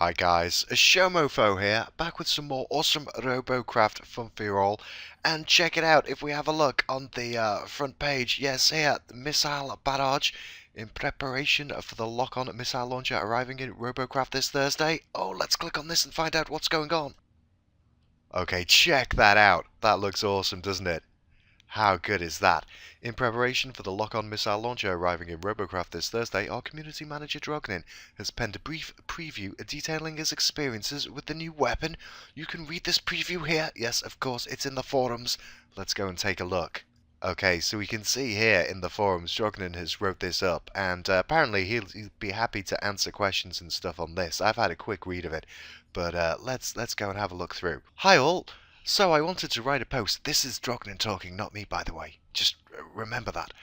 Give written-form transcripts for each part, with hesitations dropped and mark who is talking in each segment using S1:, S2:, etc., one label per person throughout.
S1: Hi guys, Show Mofo here, back with some more awesome Robocraft fun for you all. And check it out, if we have a look on the front page, yes here, the Missile Barrage in preparation for the lock-on missile launcher arriving in Robocraft this Thursday. Oh, let's click on this and find out what's going on. Okay, check that out, that looks awesome, doesn't it? How good is that? In preparation for the lock-on missile launcher arriving in Robocraft this Thursday, our community manager Drognin has penned a brief preview detailing his experiences with the new weapon. You can read this preview here. Yes, of course, it's in the forums. Let's go and take a look. Okay, so we can see here in the forums, Drognin has wrote this up, and apparently he'll be happy to answer questions and stuff on this. I've had a quick read of it, but let's go and have a look through. Hi all! So I wanted to write a post. This is Drognin talking, not me, by the way. Just remember that.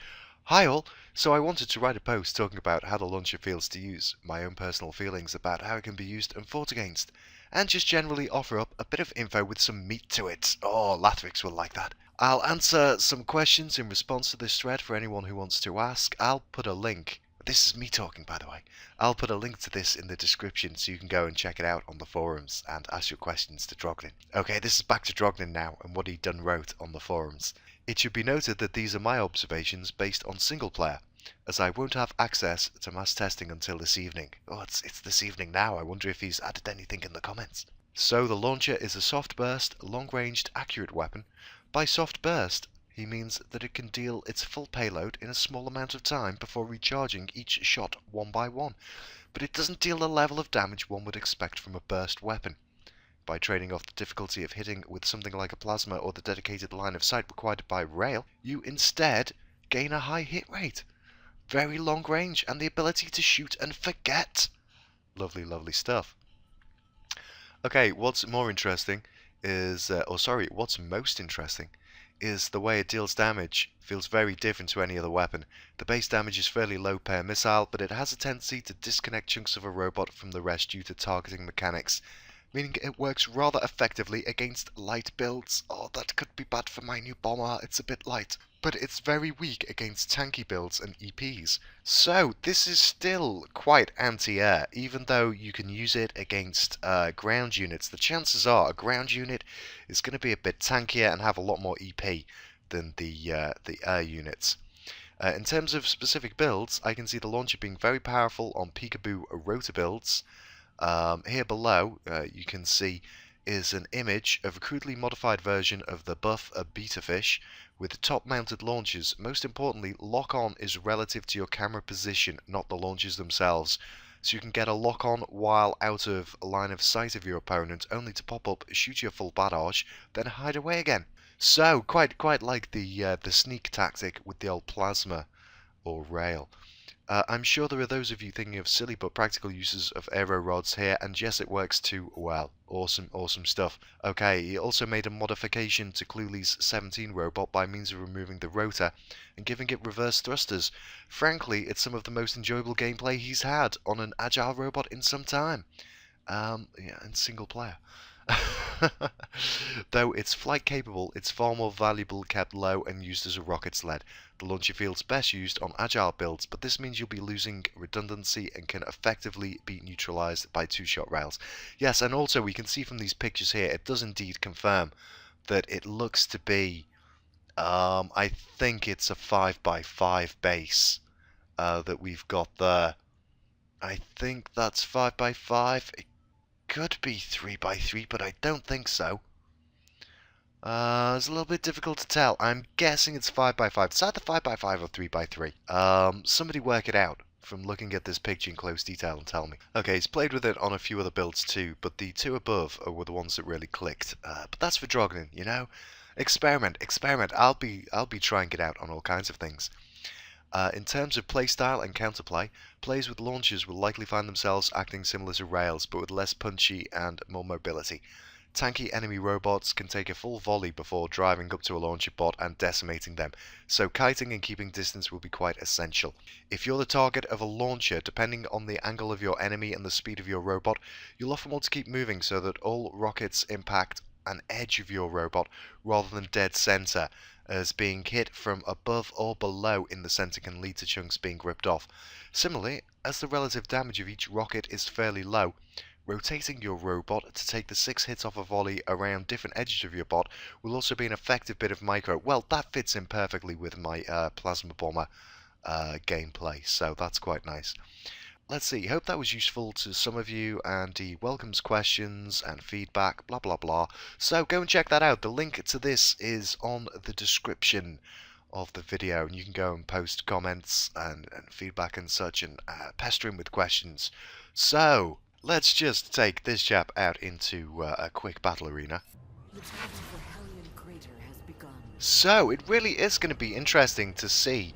S1: Hi all. So I wanted to write a post talking about how the launcher feels to use, my own personal feelings about how it can be used and fought against, and just generally offer up a bit of info with some meat to it. Oh, Lathrix will like that. I'll answer some questions in response to this thread for anyone who wants to ask. I'll put a link. This is me talking, by the way. I'll put a link to this in the description so you can go and check it out on the forums and ask your questions to Drognin. Okay, this is back to Drognin now and what he done wrote on the forums. It should be noted that these are my observations based on single player, as I won't have access to mass testing until this evening. Oh, it's this evening now. I wonder if he's added anything in the comments. So the launcher is a soft burst, long-ranged, accurate weapon. By soft burst, he means that it can deal its full payload in a small amount of time before recharging each shot one by one, but it doesn't deal the level of damage one would expect from a burst weapon. By trading off the difficulty of hitting with something like a plasma or the dedicated line of sight required by rail, you instead gain a high hit rate, very long range, and the ability to shoot and forget. Lovely, lovely stuff. Okay, what's more interesting is, what's most interesting is the way it deals damage. Feels very different to any other weapon. The base damage is fairly low per missile, but it has a tendency to disconnect chunks of a robot from the rest due to targeting mechanics, meaning it works rather effectively against light builds. Oh, that could be bad for my new bomber, it's a bit light. But it's very weak against tanky builds and EPs. So this is still quite anti-air, even though you can use it against ground units. The chances are a ground unit is going to be a bit tankier and have a lot more EP than the air units. In terms of specific builds, I can see the launcher being very powerful on peekaboo rotor builds. Here below, you can see is an image of a crudely modified version of the Buff beta fish with top-mounted launchers. Most importantly, lock-on is relative to your camera position, not the launchers themselves. So you can get a lock-on while out of line of sight of your opponent, only to pop up, shoot your full barrage, then hide away again. So quite like the sneak tactic with the old plasma or rail. I'm sure there are those of you thinking of silly but practical uses of aero rods here, and yes, it works too well. Awesome, awesome stuff. Okay, he also made a modification to Cluley's 17 robot by means of removing the rotor and giving it reverse thrusters. Frankly, it's some of the most enjoyable gameplay he's had on an agile robot in some time. Yeah, and single player. Though it's flight capable, it's far more valuable kept low and used as a rocket sled. The launcher feels best used on agile builds, but this means you'll be losing redundancy and can effectively be neutralized by two-shot rails. Yes, and also we can see from these pictures here, it does indeed confirm that it looks to be, I think it's a 5x5 base that we've got there. I think that's 5x5. It could be 3x3, but I don't think so. It's a little bit difficult to tell. I'm guessing it's 5x5. It's either 5x5 or 3x3. Somebody work it out from looking at this picture in close detail and tell me. Okay, he's played with it on a few other builds too, but the two above were the ones that really clicked. But that's for Drognin, you know? Experiment. I'll be trying it out on all kinds of things. In terms of playstyle and counterplay, players with launchers will likely find themselves acting similar to rails, but with less punchy and more mobility. Tanky enemy robots can take a full volley before driving up to a launcher bot and decimating them, so kiting and keeping distance will be quite essential. If you're the target of a launcher, depending on the angle of your enemy and the speed of your robot, you'll often want to keep moving so that all rockets impact an edge of your robot rather than dead center, as being hit from above or below in the center can lead to chunks being ripped off. Similarly, as the relative damage of each rocket is fairly low, Rotating your robot to take the 6 hits off a volley around different edges of your bot will also be an effective bit of micro. Well, that fits in perfectly with my Plasma Bomber gameplay, so that's quite nice. Let's see, hope that was useful to some of you, and he welcomes questions and feedback, blah blah blah. So go and check that out. The link to this is on the description of the video, and you can go and post comments and feedback and such, and pester him with questions. So let's just take this chap out into a quick battle arena. So it really is going to be interesting to see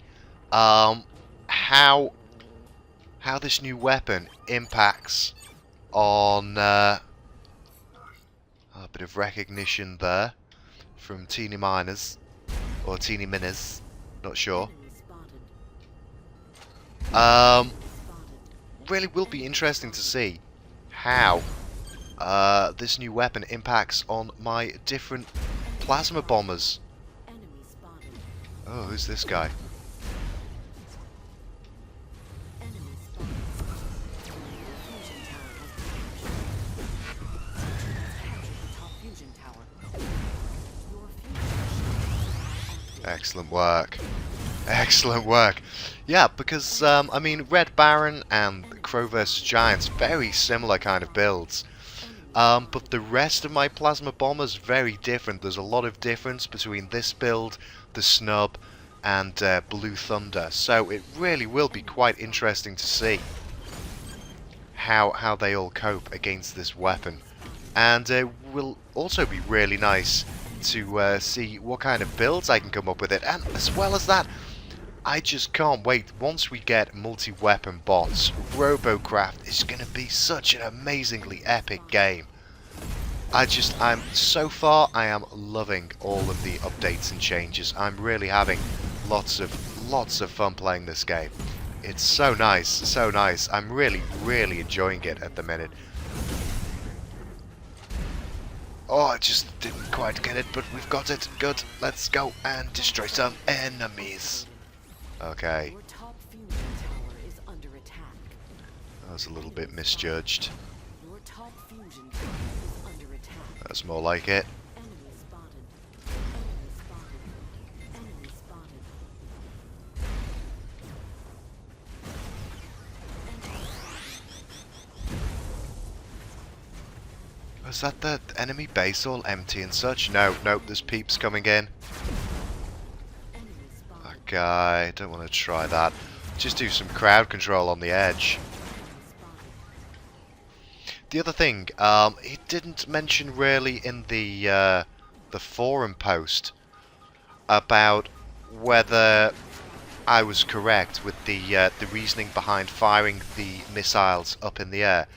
S1: how this new weapon impacts on a bit of recognition there from Teeny Miners, or Teeny Minners, not sure. Really will be interesting to see how this new weapon impacts on my different plasma bombers. Oh, who's this guy? Excellent work. Excellent work. Yeah, because, I mean, Red Baron and Crow vs. Giants, very similar kind of builds. But the rest of my Plasma Bombers, very different. There's a lot of difference between this build, the Snub, and Blue Thunder. So it really will be quite interesting to see how they all cope against this weapon. And it will also be really nice to see what kind of builds I can come up with it. And as well as that, I just can't wait. Once we get multi-weapon bots, Robocraft is going to be such an amazingly epic game. So far, I am loving all of the updates and changes. I'm really having lots of fun playing this game. It's so nice, so nice. I'm really enjoying it at the minute. Oh, I just didn't quite get it, but we've got it. Good. Let's go and destroy some enemies. Okay. That was a little bit misjudged. That's more like it. Was that the enemy base all empty and such? No, nope, there's peeps coming in. Okay, I don't want to try that. Just do some crowd control on the edge. The other thing, he didn't mention really in the forum post about whether I was correct with the reasoning behind firing the missiles up in the air.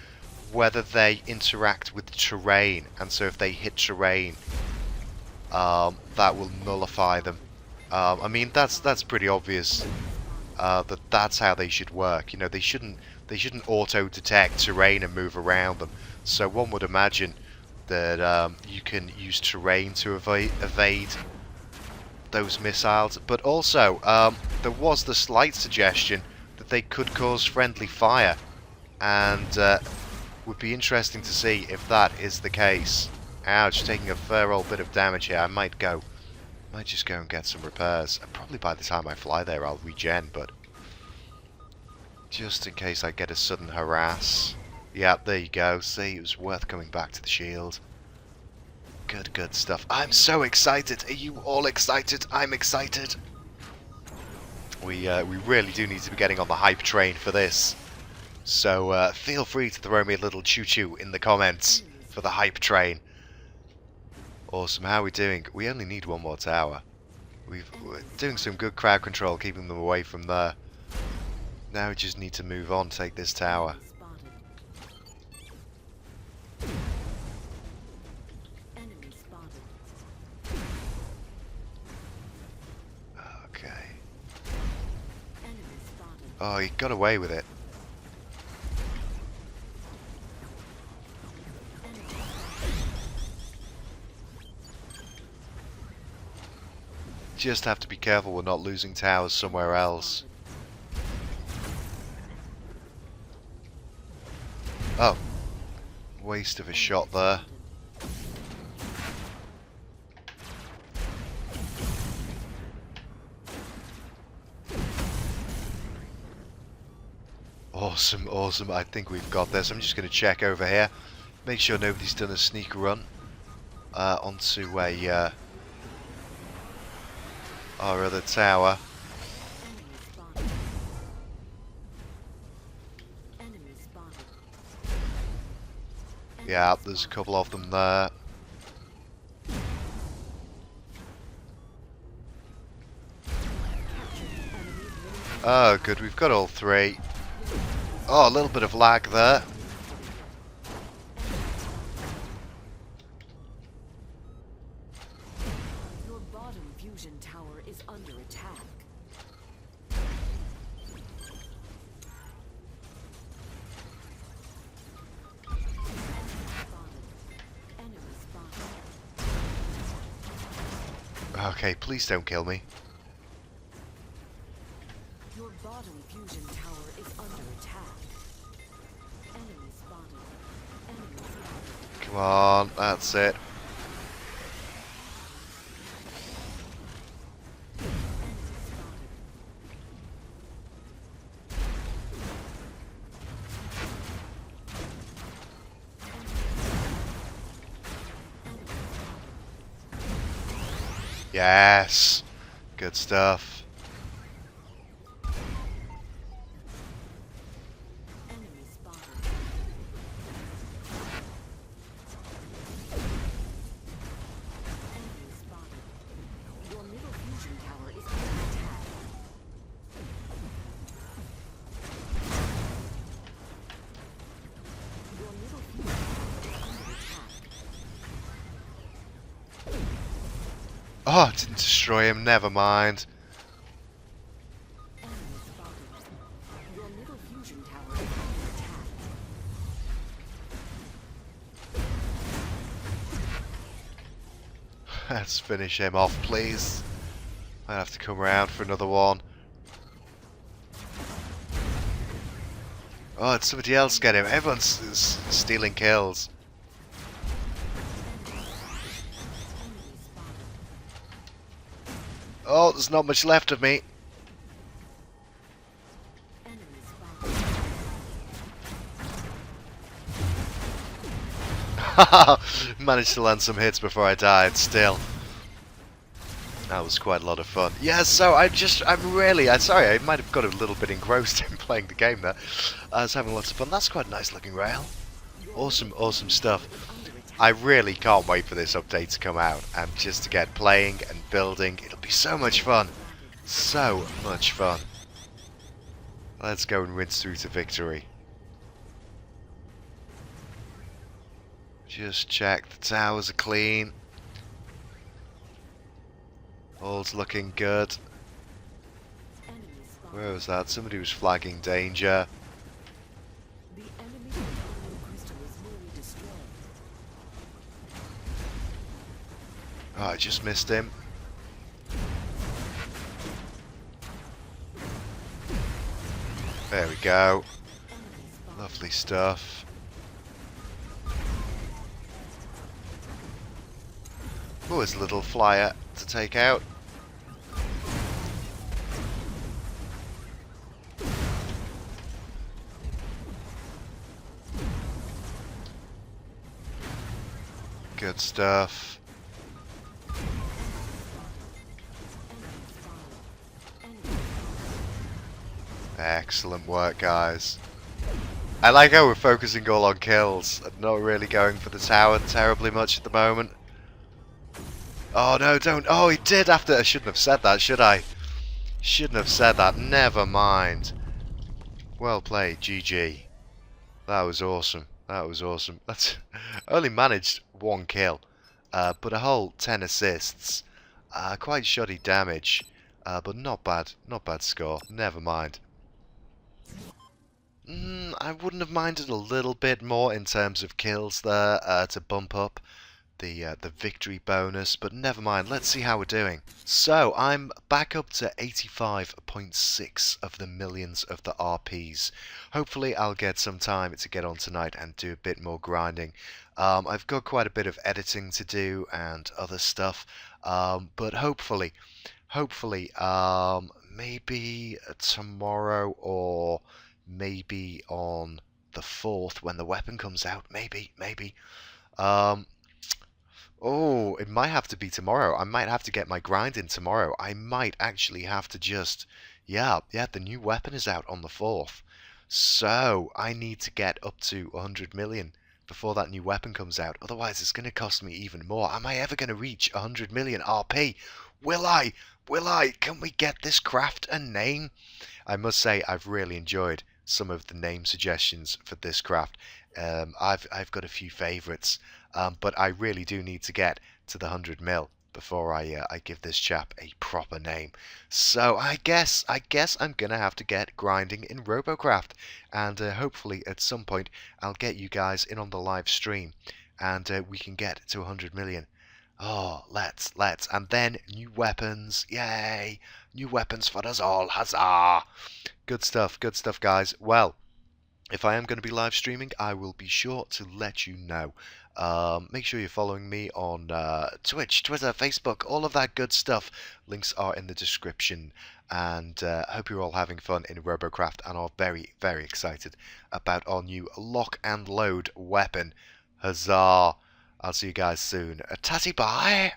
S1: Whether they interact with terrain, and so if they hit terrain, that will nullify them. I mean, that's pretty obvious. That's how they should work. You know, they shouldn't auto-detect terrain and move around them. So one would imagine that you can use terrain to evade those missiles. But also, there was the slight suggestion that they could cause friendly fire, and would be interesting to see if that is the case. Ouch, taking a fair old bit of damage here. I might just go and get some repairs. Probably by the time I fly there I'll regen, but just in case I get a sudden harass. Yeah, there you go. See, it was worth coming back to the shield. Good stuff. I'm so excited. Are you all excited? I'm excited. We really do need to be getting on the hype train for this. So feel free to throw me a little choo-choo in the comments for the hype train. Awesome, how are we doing? We only need one more tower. We're doing some good crowd control, keeping them away from there. Now we just need to move on, take this tower. Okay. Oh, he got away with it. Just have to be careful we're not losing towers somewhere else. Oh. Waste of a shot there. Awesome, awesome. I think we've got this. I'm just going to check over here. Make sure nobody's done a sneak run onto our other tower. Yeah, there's a couple of them there. Oh, good. We've got all three. Oh, a little bit of lag there.
S2: Your bottom fusion tower is under attack. Enemy spotted.
S1: Okay, please don't kill me.
S2: Your bottom fusion tower is under attack. Enemy spotted. Enemy spotted.
S1: Come on, that's it. Yes, good stuff.
S2: Enemy spotted. Enemy spotted. Your middle fusion tower is under attack. Your middle fusion tower is under attack.
S1: Oh, it didn't destroy him, never mind.
S2: Enemy spotted. Your middle fusion tower is under attack.
S1: Let's finish him off, please. I have to come around for another one. Oh, it's somebody else get him. Everyone's stealing kills. Oh, there's not much left of me.
S2: Enemy spotted.
S1: Managed to land some hits before I died still. That was quite a lot of fun. Yeah, so I'm sorry, I might have got a little bit engrossed in playing the game there. I was having lots of fun. That's quite a nice looking rail. Awesome, awesome stuff. I really can't wait for this update to come out and just to get playing and building. It'll be so much fun. So much fun. Let's go and rinse through to victory. Just check the towers are clean. All's looking good.
S2: Enemy spotted.
S1: Where was that? Somebody was flagging danger.
S2: The enemy Aerofoil crystal is nearly destroyed.
S1: Oh, I just missed him. There we go.
S2: Enemy spotted.
S1: Lovely stuff. Oh, there's a little flyer to take out. Good stuff. Excellent work, guys. I like how we're focusing all on kills and not really going for the tower terribly much at the moment. Oh no, don't. Oh, he did after. I shouldn't have said that, should I? Shouldn't have said that. Never mind. Well played, GG. That was awesome. That was awesome. That's only managed one kill, but a whole 10 assists. Quite shoddy damage, but not bad. Not bad score. Never mind. I wouldn't have minded a little bit more in terms of kills there to bump up, the victory bonus, but never mind. Let's see how we're doing. So I'm back up to 85.6 of the millions of the RPs. Hopefully I'll get some time to get on tonight and do a bit more grinding. I've got quite a bit of editing to do and other stuff, but hopefully, maybe tomorrow or maybe on the 4th when the weapon comes out. Maybe. Oh, it might have to be tomorrow. I might have to get my grind in tomorrow. I might actually have to just... Yeah, the new weapon is out on the 4th. So, I need to get up to 100 million before that new weapon comes out. Otherwise, it's going to cost me even more. Am I ever going to reach 100 million RP? Will I? Can we get this craft a name? I must say, I've really enjoyed some of the name suggestions for this craft. I've got a few favourites, but I really do need to get to the 100 mil before I give this chap a proper name. So I guess I'm gonna have to get grinding in Robocraft, and hopefully at some point I'll get you guys in on the live stream, and we can get to 100 million. Oh, let's, and then new weapons, yay! New weapons for us all, huzzah! Good stuff, guys. Well, if I am going to be live streaming, I will be sure to let you know. Make sure you're following me on Twitch, Twitter, Facebook, all of that good stuff. Links are in the description. And I hope you're all having fun in Robocraft and are very, very excited about our new lock and load weapon. Huzzah! I'll see you guys soon. Tatty bye!